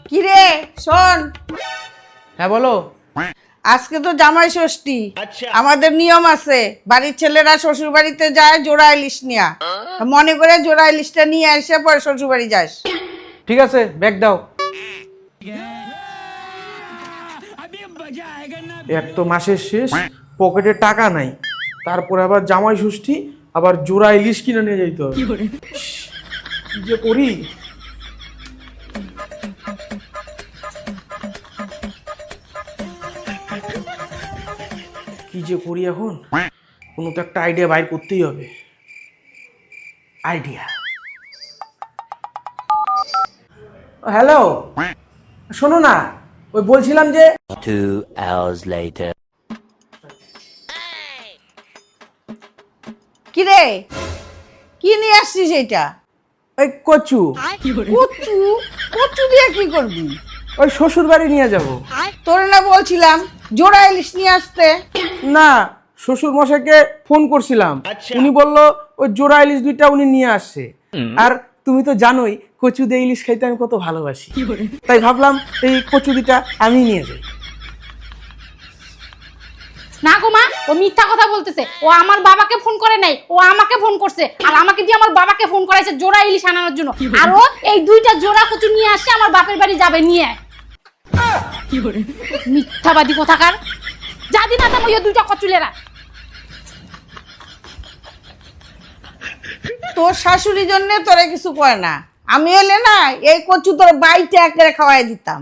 কিরে শোন, হ্যাঁ বলো। আজকে তো জামাই ষষ্ঠী। আমাদের নিয়ম আছে, বাড়ির ছেলেরা শ্বশুর বাড়িতে যায় জোড়া ইলিশ নিয়া। মনে করে জোড়া ইলিশটা নিয়ে এসে পরে শ্বশুর বাড়ি যাস। ঠিক আছে, ব্যাগ দাও। এক তো মাসের শেষ, পকেটে টাকা নাই, তারপরে আবার জামাই ষষ্ঠী, আবার জোড়া ইলিশ কিনে নিয়ে যাইতে হবে। কি যে করি। কি যে করি এখন, কোনো তো একটা আইডিয়া বাইর করতেই হবে। আইডিয়া। হ্যালো, শোনো না, ওই বলছিলাম যে 2 hours later. কিরে কি নিয়ে আসছিস এটা? ওই কচু, কচু? কচু দিয়ে কি করবি? ওই শ্বশুর বাড়ি নিয়ে যাব। তোর না বলছিলাম জোড়া ইলিশ নিয়ে আসতে। না, শ্বশুর মশাইকে ফোন করছিলাম, উনি বলল ওই জোড়া ইলিশ দুইটা উনি নিয়ে আসছে। আর তুমি তো জানোই কচু দিয়ে ইলিশ খাইতে আমি কত ভালোবাসি, তাই ভাবলাম এই কচু দুইটা আমি নিয়ে যাই। না গো মা, ও মিথ্যা কথা বলতেছে। ও আমার বাবাকে ফোন করে নাই, ও আমাকে ফোন করছে, আর আমাকে দিয়ে আমার বাবাকে ফোন করাইছে জোড়া ইলিশ আনানোর জন্য। আর ও এই দুইটা জোড়া কচু নিয়ে আসছে, আমার বাপের বাড়ি যাবে নিয়ে। মিথ্যাবাদী কোথাকার। যা দিন না ওই দুইটা কচুলেরা। তোর শাশুড়ির জন্য তোরে কিছু কয় না, আমি এলে না এই কচু তোর বাইতে একেবারে খাওয়াই দিতাম।